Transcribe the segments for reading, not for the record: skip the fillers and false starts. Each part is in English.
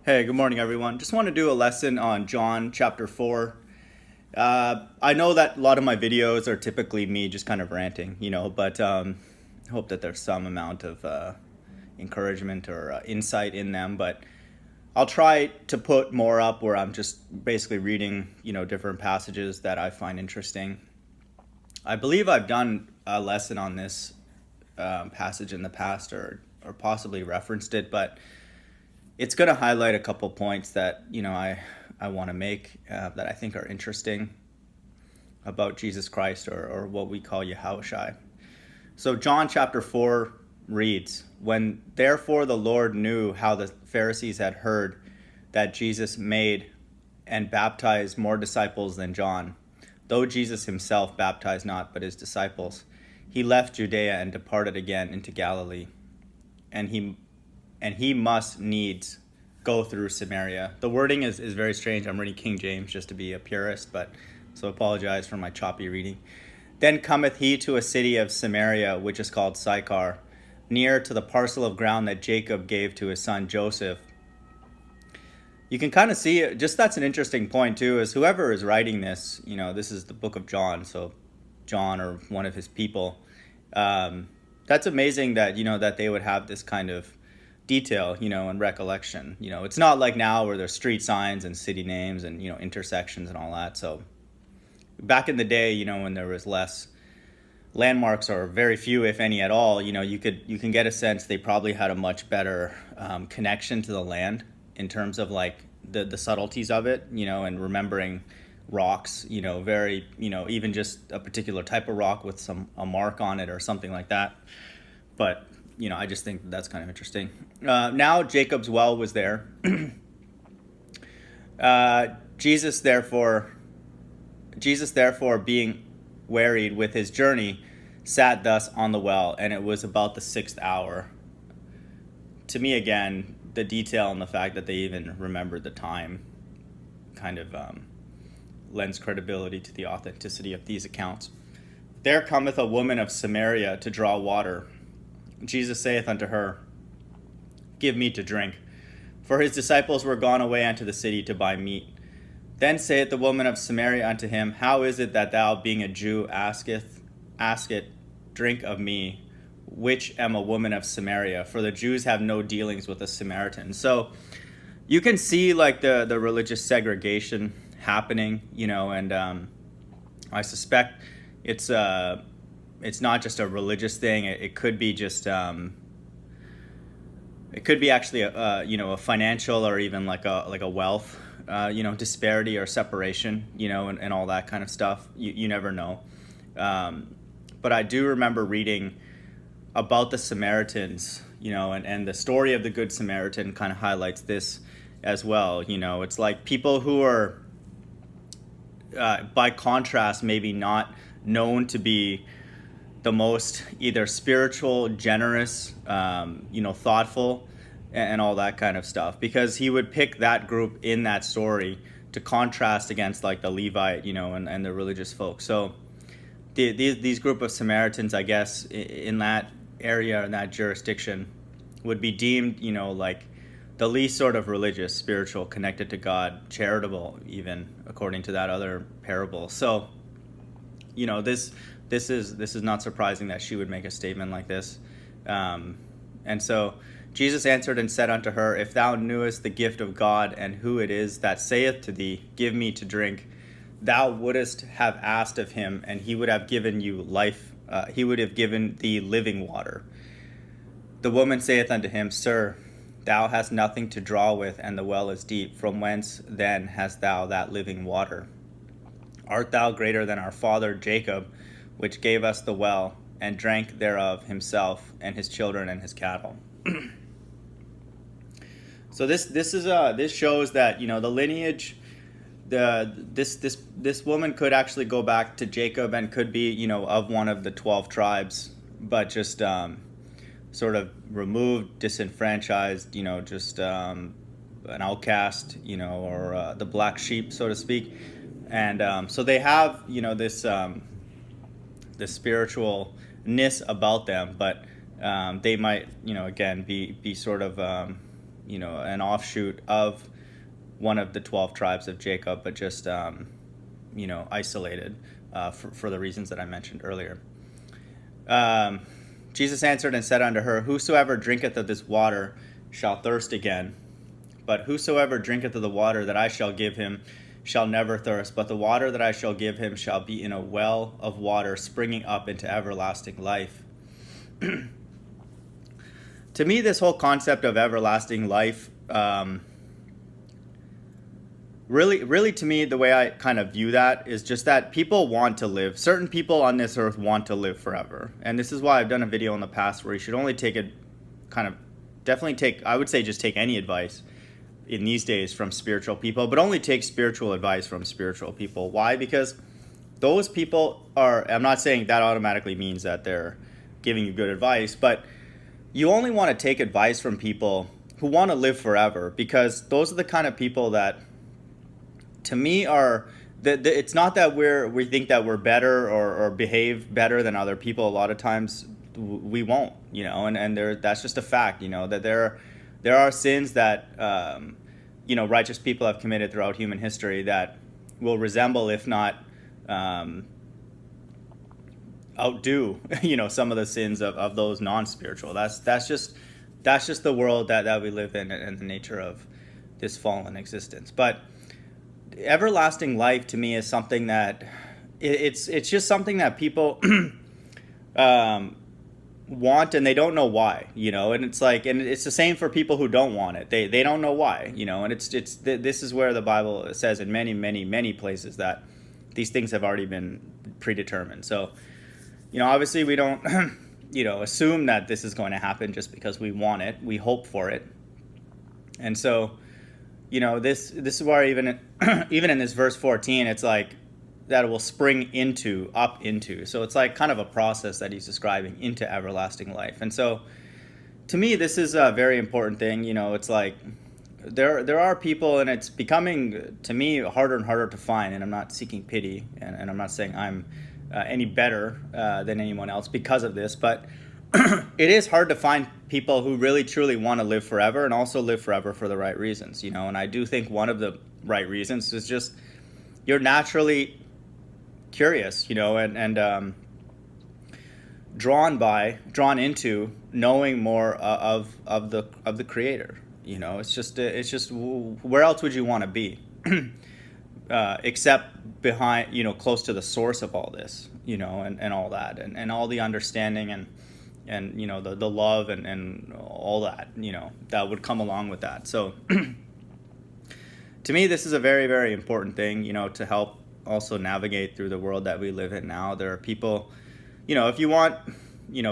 Hey, good morning, everyone. Just want to do a lesson on John chapter 4. I know that a lot of my videos are typically me just kind of ranting, but I hope that there's some amount of encouragement or insight in them. But I'll try to put more up where I'm just basically reading, different passages that I find interesting. I believe I've done a lesson on this passage in the past or possibly referenced it, but it's going to highlight a couple points that I want to make that I think are interesting about Jesus Christ or what we call Yahushai. So John chapter 4 reads, "When therefore the Lord knew how the Pharisees had heard that Jesus made and baptized more disciples than John, though Jesus himself baptized not but his disciples, he left Judea and departed again into Galilee. And he must needs go through Samaria." The wording is very strange. I'm reading King James just to be a purist, but so apologize for my choppy reading. "Then cometh he to a city of Samaria, which is called Sychar, near to the parcel of ground that Jacob gave to his son Joseph." You can kind of see, just that's an interesting point too, is whoever is writing this, this is the book of John, so John or one of his people. That's amazing that, that they would have this kind of detail, and recollection. It's not like now where there's street signs and city names and, intersections and all that. So back in the day, when there was less landmarks or very few, if any at all, you can get a sense they probably had a much better connection to the land in terms of like the subtleties of it, and remembering rocks, very, even just a particular type of rock with a mark on it or something like that. But I just think that's kind of interesting. Now Jacob's well was there. Jesus therefore, being wearied with his journey, sat thus on the well, and it was about the 6th hour. To me, again, the detail and the fact that they even remembered the time kind of lends credibility to the authenticity of these accounts. "There cometh a woman of Samaria to draw water. Jesus saith unto her, Give me to drink. For his disciples were gone away unto the city to buy meat. Then saith the woman of Samaria unto him, How is it that thou, being a Jew, askest drink of me, which am a woman of Samaria? For the Jews have no dealings with the Samaritans." So you can see like the religious segregation happening, and I suspect it's not just a religious thing. It could be just it could be actually a financial or even like a wealth disparity or separation, and all that kind of stuff. You never know. But I do remember reading about the Samaritans, and the story of the Good Samaritan kind of highlights this as well. It's like people who are by contrast maybe not known to be the most either spiritual, generous, thoughtful, and all that kind of stuff, because he would pick that group in that story to contrast against like the Levite, and the religious folks. So these group of Samaritans, I guess, in that area, in that jurisdiction, would be deemed, like the least sort of religious, spiritual, connected to God, charitable, even according to that other parable. So, this is not surprising that she would make a statement like this. And so Jesus answered and said unto her, If thou knewest the gift of God, and who it is that saith to thee, Give me to drink, thou wouldest have asked of him, and he would have given you life. He would have given thee living water. The woman saith unto him, Sir, thou hast nothing to draw with, and the well is deep. From whence then hast thou that living water? Art thou greater than our father Jacob, which gave us the well, and drank thereof himself, and his children, and his cattle? So this shows that the lineage, this woman could actually go back to Jacob and could be of one of the 12 tribes, but just sort of removed, disenfranchised, just an outcast, or the black sheep, so to speak. And so they have this spiritualness about them, but they might again be sort of an offshoot of one of the 12 tribes of Jacob, but just, isolated for the reasons that I mentioned earlier. Jesus answered and said unto her, whosoever drinketh of this water shall thirst again. But whosoever drinketh of the water that I shall give him shall never thirst. But the water that I shall give him shall be in a well of water springing up into everlasting life. To me, this whole concept of everlasting life, really to me, the way I kind of view that is just that people want to live. Certain people on this earth want to live forever. And this is why I've done a video in the past where you should only take I would say just take any advice in these days from spiritual people, but only take spiritual advice from spiritual people. Why? Because those people I'm not saying that automatically means that they're giving you good advice, but you only want to take advice from people who want to live forever, because those are the kind of people that, to me, it's not that we think that we're better or behave better than other people. A lot of times we won't, and that's just a fact, that there are sins that, righteous people have committed throughout human history that will resemble, if not outdo, some of the sins of those non-spiritual. That's just the world that we live in and the nature of this fallen existence. But everlasting life to me is something that it's just something that people want, and they don't know why, and it's the same for people who don't want it. They don't know why, and this is where the Bible says in many, many, many places that these things have already been predetermined. So, obviously we don't, assume that this is going to happen just because we want it. We hope for it. And so, this is where even in this verse 14, it's like that it will spring up into. So it's like kind of a process that he's describing into everlasting life. And so to me, this is a very important thing. It's like there are people, and it's becoming, to me, harder and harder to find. And I'm not seeking pity, and I'm not saying I'm any better than anyone else because of this, but it is hard to find people who really truly want to live forever, and also live forever for the right reasons, and I do think one of the right reasons is just you're naturally curious, and drawn into knowing more of the Creator. It's just where else would you want to be except behind, close to the source of all this, and all that, and all the understanding and the love and all that, that would come along with that. So to me, this is a very, very important thing, to help also navigate through the world that we live in now. There are people, if you want,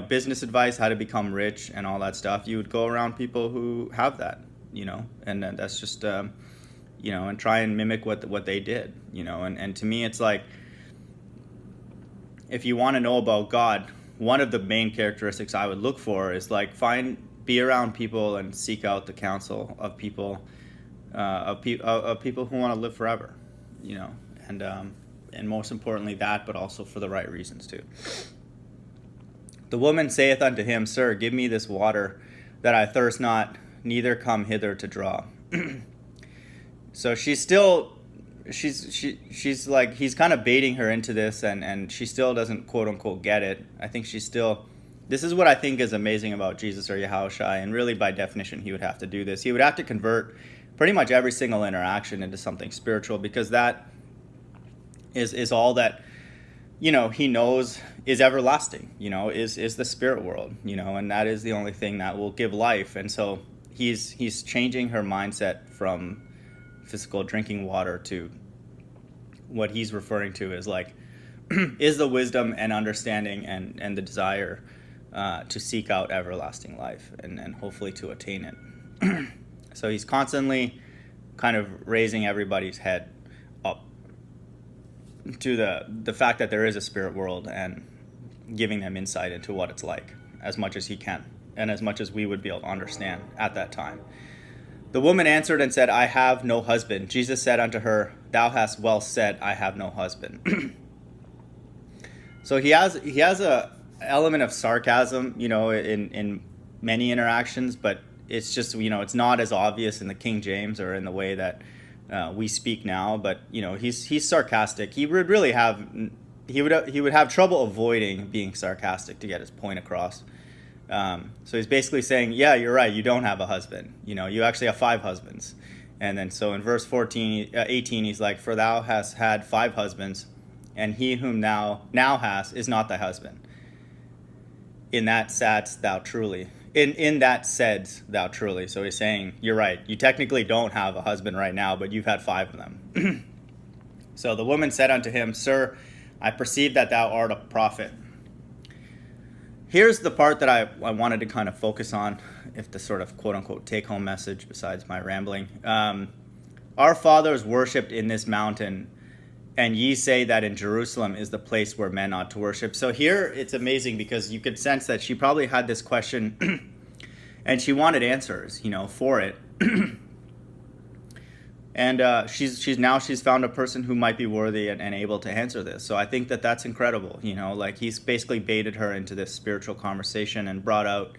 business advice, how to become rich and all that stuff, you would go around people who have that, and that's just, and try and mimic what they did, and to me, it's like, if you want to know about God, one of the main characteristics I would look for is be around people and seek out the counsel of people, of people who want to live forever, and most importantly that, but also for the right reasons too. The woman saith unto him, Sir, give me this water, that I thirst not, neither come hither to draw. So she's like, he's kind of baiting her into this, and she still doesn't quote unquote get it. I think this is what I think is amazing about Jesus or Yahushua, and really by definition he would have to do this. He would have to convert pretty much every single interaction into something spiritual, because that is all that, he knows is everlasting, is the spirit world, and that is the only thing that will give life. And so he's changing her mindset from physical drinking water to what he's referring to as is the wisdom and understanding and the desire to seek out everlasting life and hopefully to attain it. So he's constantly kind of raising everybody's head up to the fact that there is a spirit world, and giving them insight into what it's like as much as he can, and as much as we would be able to understand at that time. The woman answered and said, I have no husband. Jesus said unto her, Thou hast well said, I have no husband. So he has a element of sarcasm, in many interactions, but it's just, it's not as obvious in the King James or in the way that we speak now. But he's sarcastic. He would have trouble avoiding being sarcastic to get his point across. So he's basically saying, yeah, you're right, you don't have a husband. You actually have 5 husbands. And then so in verse 18, he's like, for thou hast had 5 husbands, and he whom thou now hast is not thy husband. In that saidst thou truly. In that saidst thou truly. So he's saying, you're right, you technically don't have a husband right now, but you've had 5 of them. So the woman said unto him, Sir, I perceive that thou art a prophet. Here's the part that I wanted to kind of focus on, if the sort of quote-unquote take-home message, besides my rambling. Our fathers worshipped in this mountain, and ye say that in Jerusalem is the place where men ought to worship. So here it's amazing because you could sense that she probably had this question and she wanted answers, for it. And she's found a person who might be worthy and able to answer this. So I think that that's incredible. Like he's basically baited her into this spiritual conversation and brought out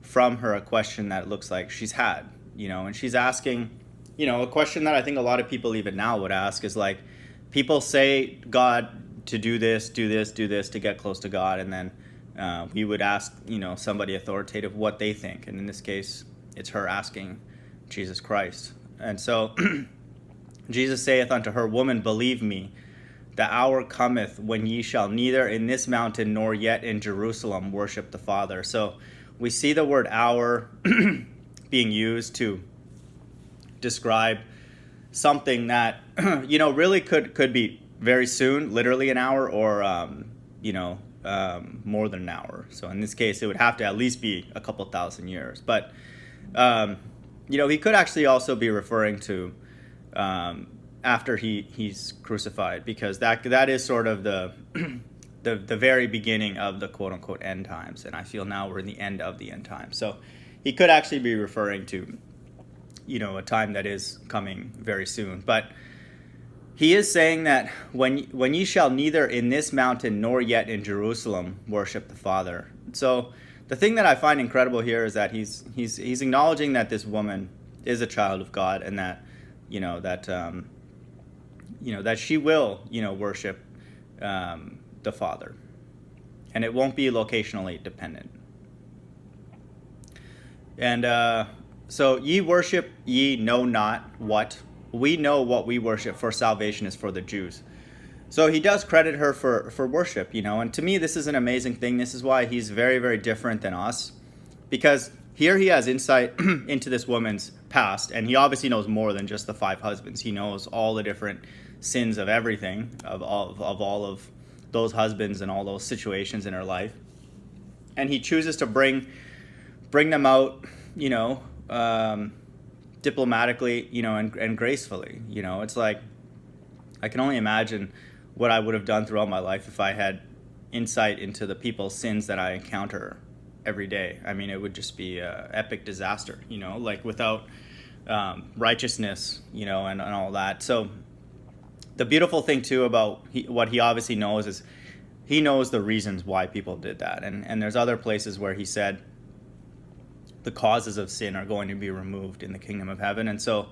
from her a question that it looks like she's had, and she's asking, a question that I think a lot of people even now would ask is like, people say God to do this to get close to God, and then we would ask, somebody authoritative what they think. And in this case, it's her asking Jesus Christ. And so Jesus saith unto her, Woman, believe me, the hour cometh when ye shall neither in this mountain nor yet in Jerusalem worship the Father. So we see the word hour being used to describe something that, really could be very soon, literally an hour, or, more than an hour. So in this case, it would have to at least be a couple thousand years. But, he could actually also be referring to after he's crucified, because that is sort of the very beginning of the quote-unquote end times. And I feel now we're in the end of the end times. So he could actually be referring to a time that is coming very soon. But he is saying that when ye shall neither in this mountain nor yet in Jerusalem worship the Father. So the thing that I find incredible here is that he's acknowledging that this woman is a child of God, and that that she will worship the Father, and it won't be locationally dependent. And so ye worship ye know not what. We know what we worship, for salvation is for the Jews. So he does credit her for worship, and to me this is an amazing thing. This is why he's very, very different than us, because here he has insight into this woman's past, and he obviously knows more than just the 5 husbands. He knows all the different sins of everything, of all of those husbands and all those situations in her life, and he chooses to bring them out, diplomatically, and gracefully. It's like, I can only imagine what I would have done throughout my life if I had insight into the people's sins that I encounter every day. I mean, it would just be an epic disaster, like without righteousness, and all that. So the beautiful thing too about what he obviously knows is he knows the reasons why people did that. And there's other places where he said the causes of sin are going to be removed in the kingdom of heaven. And so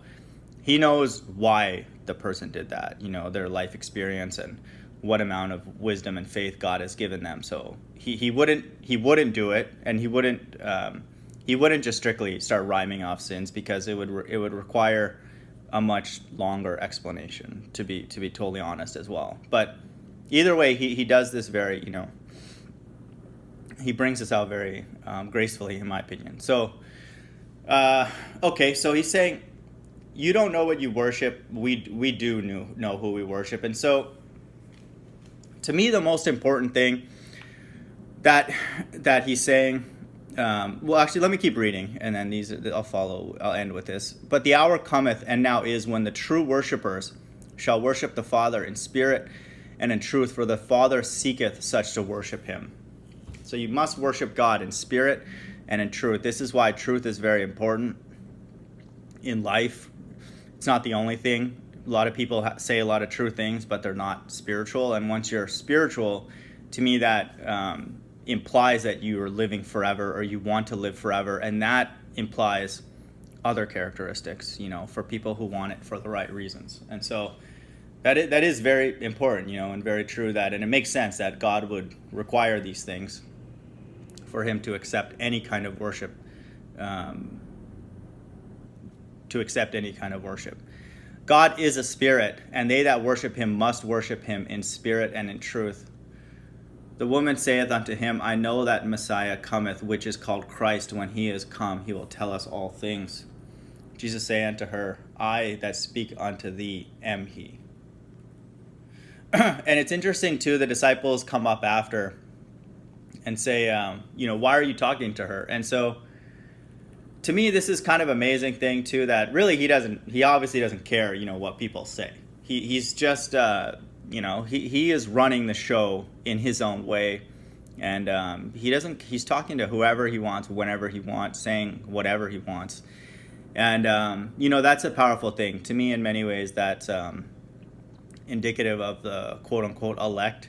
he knows why the person did that, their life experience and what amount of wisdom and faith God has given them. So he wouldn't do it, and he wouldn't just strictly start rhyming off sins, because it would require a much longer explanation, to be totally honest as well. But either way, he does this very, he brings this out very gracefully, in my opinion. So, okay, so he's saying, you don't know what you worship. We do know who we worship. And so, to me, the most important thing that he's saying, well, actually, let me keep reading, and then I'll end with this. But the hour cometh, and now is, when the true worshipers shall worship the Father in spirit and in truth, for the Father seeketh such to worship him. So you must worship God in spirit and in truth. This is why truth is very important in life. It's not the only thing. A lot of people say a lot of true things, but they're not spiritual. And once you're spiritual, to me that implies that you are living forever, or you want to live forever. And that implies other characteristics, for people who want it for the right reasons. And so that is very important, and very true, and it makes sense that God would require these things for him to accept any kind of worship, God is a spirit, and they that worship him must worship him in spirit and in truth. The woman saith unto him, I know that Messiah cometh, which is called Christ. When he is come, he will tell us all things. Jesus saith unto her, I that speak unto thee am he. And it's interesting, too, the disciples come up after and say, why are you talking to her? And so, to me, this is kind of amazing thing, too, that really he obviously doesn't care, what people say. He's just, he is running the show in his own way. And he's talking to whoever he wants, whenever he wants, saying whatever he wants. And, that's a powerful thing. To me, in many ways, that's indicative of the quote-unquote elect.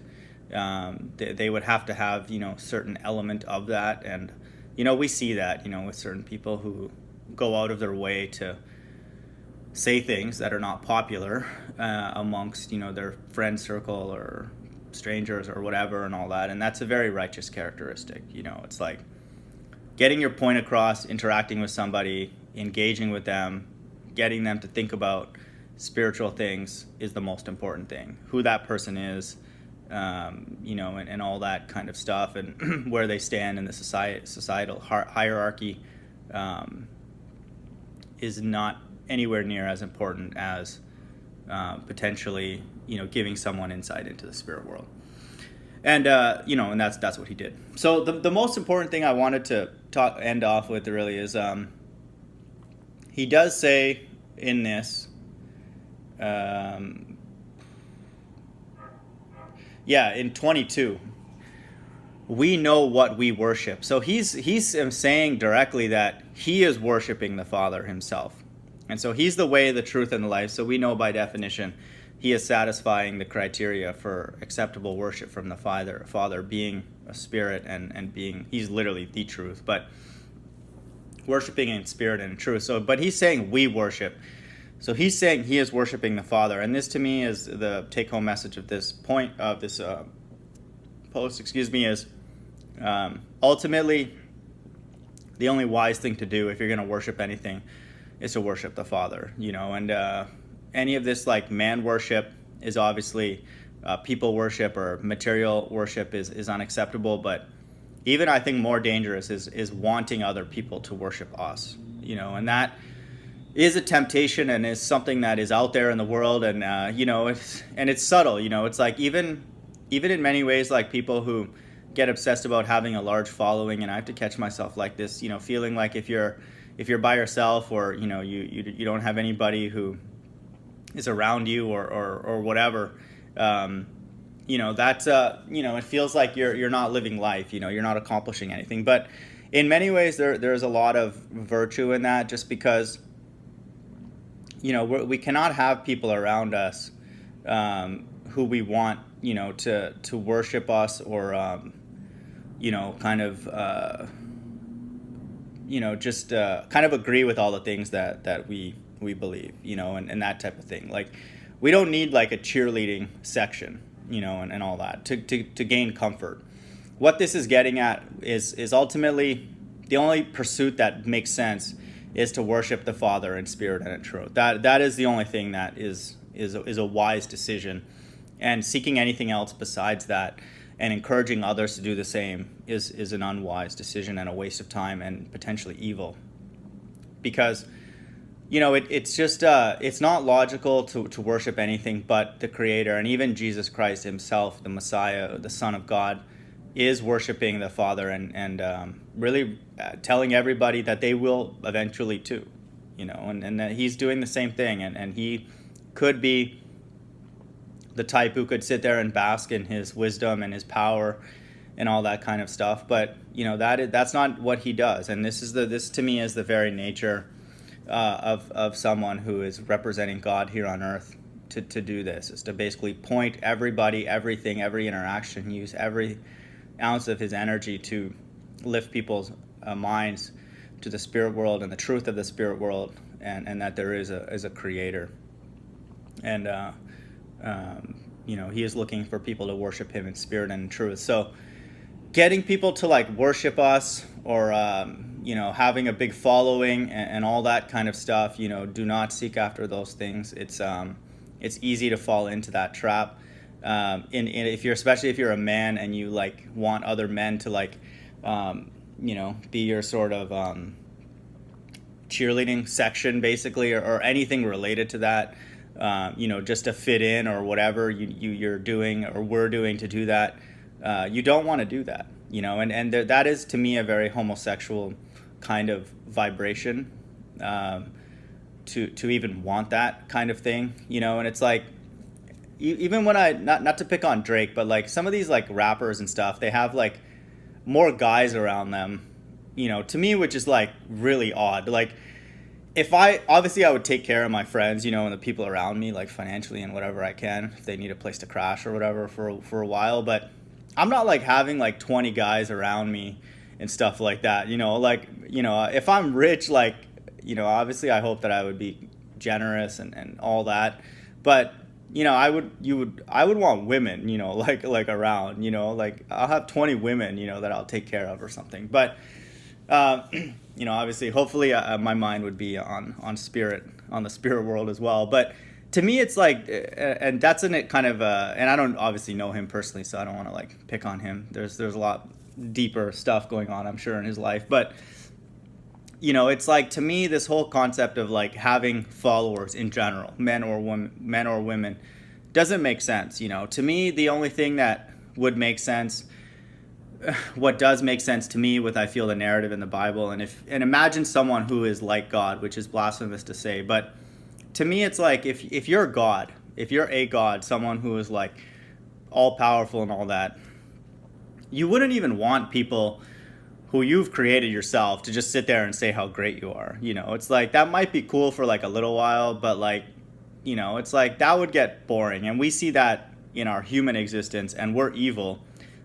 They would have to have, certain element of that. And, we see that, with certain people who go out of their way to say things that are not popular amongst, their friend circle or strangers or whatever and all that. And that's a very righteous characteristic. It's like getting your point across, interacting with somebody, engaging with them, getting them to think about spiritual things is the most important thing. Who that person is, and all that kind of stuff, and where they stand in the societal hierarchy is not anywhere near as important as potentially, giving someone insight into the spirit world. And, and that's what he did. So the most important thing I wanted to end off with really is he does say in this, in 22, we know what we worship. So he's saying directly that he is worshiping the Father himself. And so he's the way, the truth, and the life. So we know by definition he is satisfying the criteria for acceptable worship from the Father being a spirit and being, he's literally the truth, but worshiping in spirit and in truth. So, but he's saying we worship. So he's saying he is worshiping the Father. And this to me is the take-home message of this point, of this post, is ultimately the only wise thing to do if you're going to worship anything is to worship the Father, and any of this like man worship is obviously people worship or material worship is unacceptable, but even I think more dangerous is wanting other people to worship us, and that is a temptation and is something that is out there in the world, and it's subtle, it's like even in many ways, like people who get obsessed about having a large following, and I have to catch myself like this, feeling like if you're by yourself, or you don't have anybody who is around you or whatever, that's it feels like you're not living life, you're not accomplishing anything. But in many ways there's a lot of virtue in that, just because we cannot have people around us who we want to worship us, or kind of agree with all the things that we believe, and that type of thing. Like, we don't need like a cheerleading section, and all that to gain comfort. What this is getting at is ultimately the only pursuit that makes sense is to worship the Father in spirit and in truth. That is the only thing that is a wise decision, and seeking anything else besides that and encouraging others to do the same is an unwise decision and a waste of time and potentially evil. Because, it's just, it's not logical to worship anything but the Creator. And even Jesus Christ himself, the Messiah, the Son of God, is worshiping the Father and really telling everybody that they will eventually too, and that he's doing the same thing. And he could be the type who could sit there and bask in his wisdom and his power and all that kind of stuff. But, that's not what he does. And this to me is the very nature of someone who is representing God here on earth to do this, is to basically point everybody, everything, every interaction, use every ounce of his energy to lift people's minds to the spirit world and the truth of the spirit world, and that there is a creator. And he is looking for people to worship him in spirit and in truth. So getting people to like worship us, or having a big following and all that kind of stuff, do not seek after those things. It's easy to fall into that trap. Especially if you're a man and you like want other men to like be your sort of cheerleading section, basically, or anything related to that, just to fit in, or whatever you're doing or we're doing to do that. You don't want to do that, and that is, to me, a very homosexual kind of vibration, to even want that kind of thing, and it's like, even when not to pick on Drake, but like some of these like rappers and stuff, they have like more guys around them, to me, which is like really odd. Like, I would take care of my friends, and the people around me, like financially and whatever I can, if they need a place to crash or whatever for a while. But I'm not like having like 20 guys around me and stuff like that, if I'm rich, like, obviously I hope that I would be generous and all that. But I would want women, like around, like I'll have 20 women, that I'll take care of or something. But, obviously, hopefully my mind would be on the spirit world as well. But to me, it's like, and that's in it kind of, and I don't obviously know him personally, so I don't want to like pick on him. There's a lot deeper stuff going on, I'm sure, in his life. But, it's like, to me, this whole concept of like having followers in general, men or women, doesn't make sense. To me, the only thing that would make sense, what does make sense to me with, I feel, the narrative in the Bible, and imagine someone who is like God, which is blasphemous to say, but to me, it's like, if you're God, if you're a God, someone who is like all powerful and all that, you wouldn't even want people who you've created yourself to just sit there and say how great you are. It's like, that might be cool for like a little while, but like, it's like, that would get boring. And we see that in our human existence, and we're evil.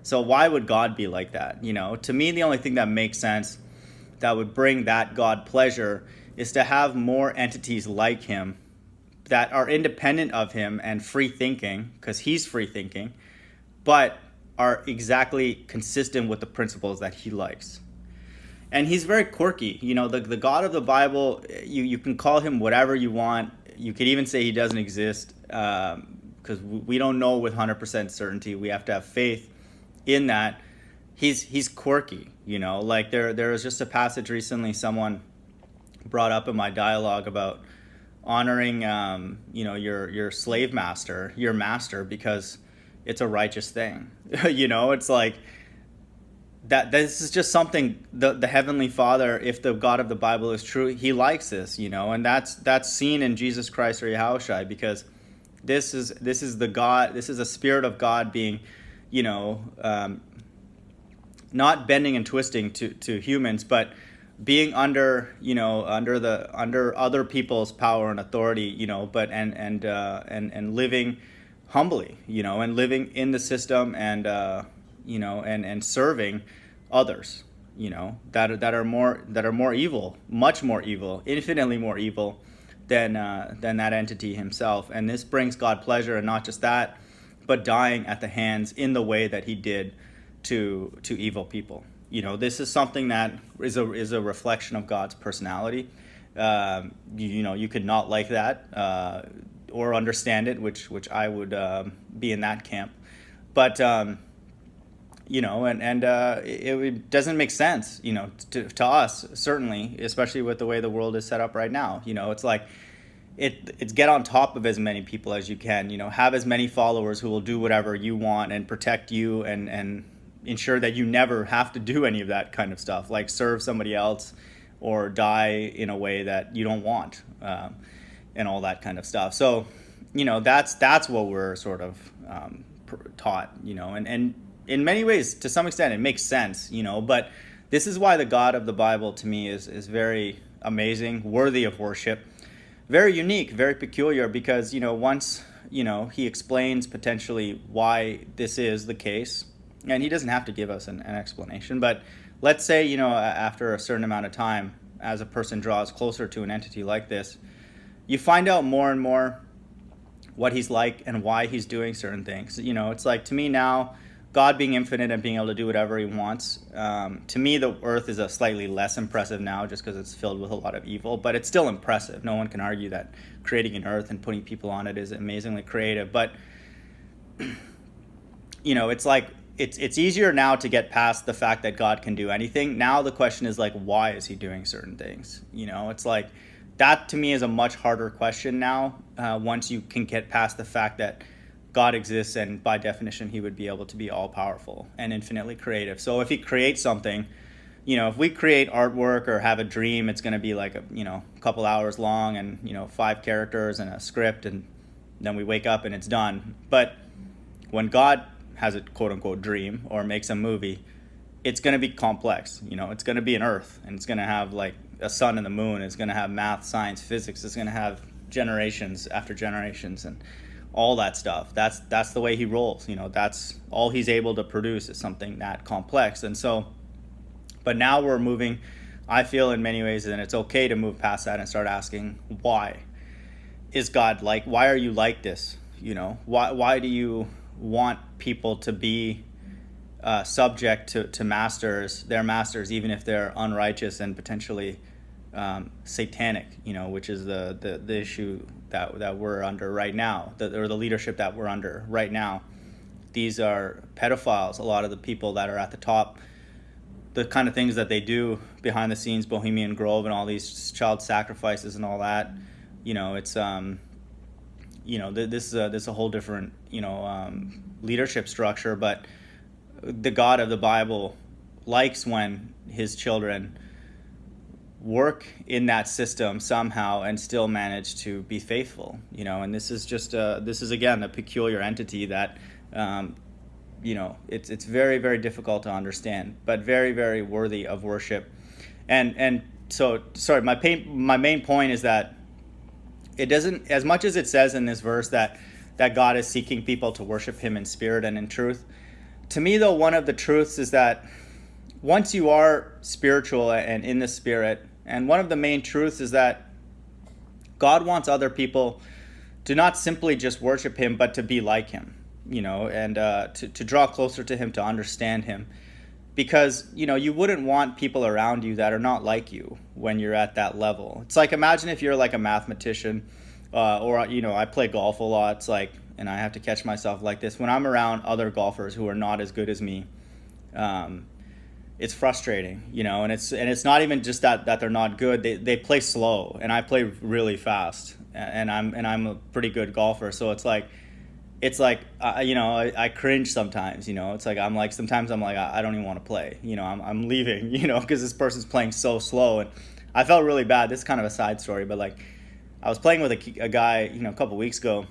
So why would God be like that? To me, the only thing that makes sense, that would bring that God pleasure, is to have more entities like him that are independent of him and free thinking, because he's free thinking, but are exactly consistent with the principles that he likes. And he's very quirky. The God of the Bible, you can call him whatever you want. You could even say he doesn't exist, because we don't know with 100% certainty. We have to have faith in that. He's quirky, like there was just a passage recently someone brought up in my dialogue about honoring, your slave master, your master, because it's a righteous thing. It's like that. This is just something the Heavenly Father, if the God of the Bible is true, he likes this, and that's seen in Jesus Christ or Yahushua, because this is the God, this is a spirit of God being, not bending and twisting to humans, but being under other people's power and authority, but and living humbly, and living in the system, and and serving others, that are more evil, much more evil, infinitely more evil than that entity himself. And this brings God pleasure, and not just that, but dying at the hands in the way that he did to evil people. This is something that is a reflection of God's personality. You could not like that or understand it, which I would be in that camp. But it doesn't make sense, to us, certainly, especially with the way the world is set up right now. It's like, it's get on top of as many people as you can, have as many followers who will do whatever you want and protect you, and ensure that you never have to do any of that kind of stuff, like serve somebody else or die in a way that you don't want, and all that kind of stuff. So, that's what we're sort of taught, and in many ways, to some extent, it makes sense, but this is why the God of the Bible, to me, is very amazing, worthy of worship, very unique, very peculiar, because, once, he explains potentially why this is the case, and he doesn't have to give us an explanation, but let's say, after a certain amount of time, as a person draws closer to an entity like this, you find out more and more what he's like and why he's doing certain things. It's like, to me now, God being infinite and being able to do whatever he wants, to me the earth is a slightly less impressive now just because it's filled with a lot of evil, but it's still impressive. No one can argue that creating an earth and putting people on it is amazingly creative. But it's like it's easier now to get past the fact that God can do anything. Now the question is like, why is he doing certain things? It's like, that to me is a much harder question now, once you can get past the fact that God exists, and by definition he would be able to be all powerful and infinitely creative. So if he creates something, if we create artwork or have a dream, it's going to be like a couple hours long and 5 characters and a script, and then we wake up and it's done. But when God has a quote unquote dream or makes a movie, it's going to be complex. It's going to be an earth, and it's going to have like a sun and the moon. It's going to have math, science, physics. It's going to have generations after generations and all that stuff. That's the way he rolls. That's all he's able to produce, is something that complex. And so, but now we're moving, I feel in many ways, and it's okay to move past that and start asking, why is God like? Why are you like this? Why do you want people to be subject to masters, their masters, even if they're unrighteous and potentially satanic, which is the issue that we're under right now, or the leadership that we're under right now. These are pedophiles. A lot of the people that are at the top, the kind of things that they do behind the scenes, Bohemian Grove and all these child sacrifices and all that, it's this is a whole different leadership structure. But the God of the Bible likes when his children work in that system somehow and still manage to be faithful, and this is just this is again a peculiar entity that it's very, very difficult to understand, but very, very worthy of worship. And so, sorry, my main point is that it doesn't, as much as it says in this verse that God is seeking people to worship him in spirit and in truth, to me though, one of the truths is that once you are spiritual and in the spirit, and one of the main truths is that God wants other people to not simply just worship him, but to be like him, and to draw closer to him, to understand him. Because, you wouldn't want people around you that are not like you when you're at that level. It's like, imagine if you're like a mathematician, or, I play golf a lot. It's like, and I have to catch myself like this. When I'm around other golfers who are not as good as me, it's frustrating, and it's not even just that they're not good. They play slow, and I play really fast, and I'm a pretty good golfer. So it's like I cringe sometimes. It's like sometimes I'm like, I don't even want to play. I'm leaving. Because this person's playing so slow, and I felt really bad. This is kind of a side story, but like I was playing with a guy, a couple weeks ago.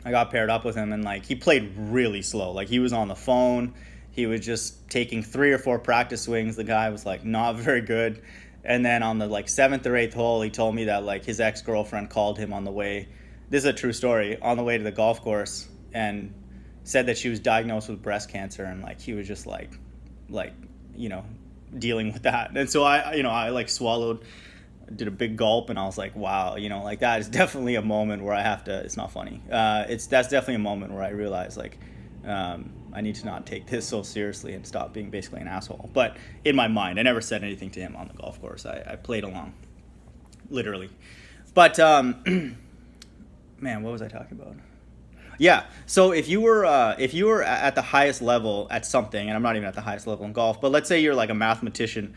I got paired up with him, and like he played really slow. Like he was on the phone. He was just taking 3 or 4 practice swings. The guy was like not very good. And then on the like 7th or 8th hole, he told me that like his ex-girlfriend called him on the way. This is a true story, on the way to the golf course, and said that she was diagnosed with breast cancer, and like he was just like dealing with that. And so I like swallowed, did a big gulp, and I was like, wow, like that is definitely a moment where I have to, it's not funny. That's definitely a moment where I realized like, I need to not take this so seriously and stop being basically an asshole. But in my mind, I never said anything to him on the golf course. I played along, literally. But, man, what was I talking about? Yeah, so if you were at the highest level at something, and I'm not even at the highest level in golf, but let's say you're like a mathematician,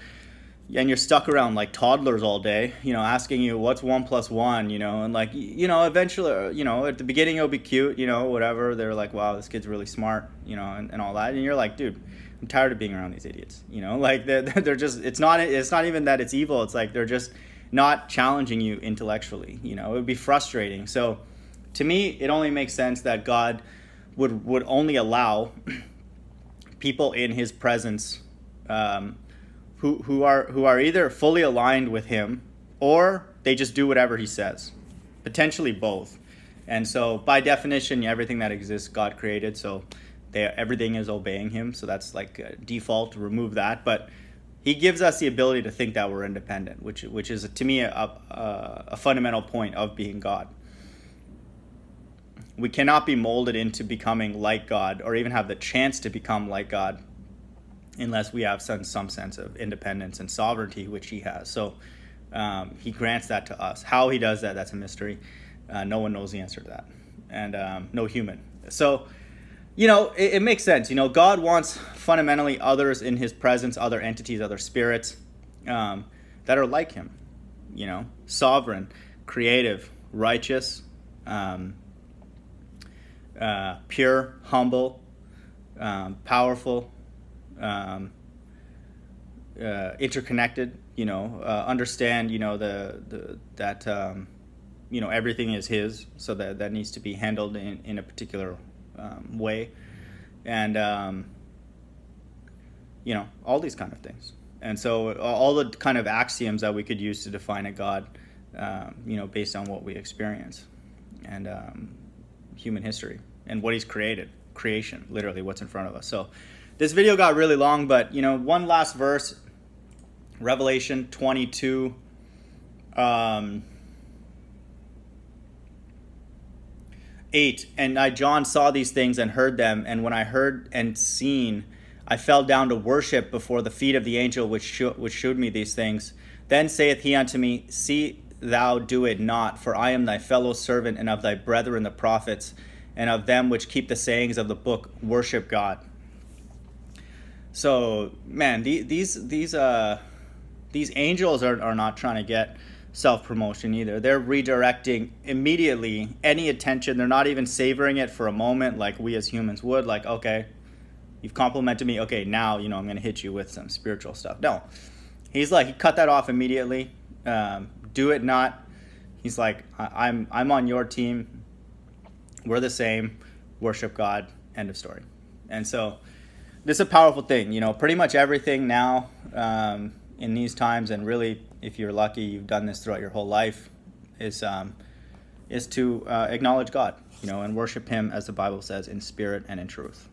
and you're stuck around like toddlers all day, asking you what's 1 + 1, and like, eventually, at the beginning it'll be cute, whatever. They're like, wow, this kid's really smart, and all that. And you're like, dude, I'm tired of being around these idiots, like they're just, it's not even that it's evil. It's like, they're just not challenging you intellectually, it would be frustrating. So to me, it only makes sense that God would only allow people in his presence, who are either fully aligned with him, or they just do whatever he says, potentially both. And so by definition, everything that exists God created, so everything is obeying him. So that's like a default, remove that. But He gives us the ability to think that we're independent, which is to me a fundamental point of being God. We cannot be molded into becoming like God, or even have the chance to become like God, unless we have some sense of independence and sovereignty, which he has. So he grants that to us. How he does that, that's a mystery. No one knows the answer to that, and no human. So, it makes sense. God wants fundamentally others in his presence, other entities, other spirits that are like him. Sovereign, creative, righteous, pure, humble, powerful, interconnected. Understand. That everything is his, so that needs to be handled in a particular way, and all these kind of things. And so all the kind of axioms that we could use to define a God, based on what we experience, and human history and what he's created, creation, literally what's in front of us. So this video got really long, but one last verse, Revelation 22, 8. And I, John, saw these things and heard them, and when I heard and seen, I fell down to worship before the feet of the angel which shewed me these things. Then saith he unto me, See thou do it not, for I am thy fellow servant, and of thy brethren the prophets, and of them which keep the sayings of the book. Worship God. So, man, these angels are not trying to get self-promotion either. They're redirecting immediately any attention. They're not even savoring it for a moment like we as humans would. Like, okay, you've complimented me. Okay, now, I'm going to hit you with some spiritual stuff. No. He's like, he cut that off immediately. Do it not. He's like, I'm on your team. We're the same. Worship God. End of story. And so this is a powerful thing. Pretty much everything now in these times, and really, if you're lucky, you've done this throughout your whole life, is to acknowledge God, and worship him, as the Bible says, in spirit and in truth.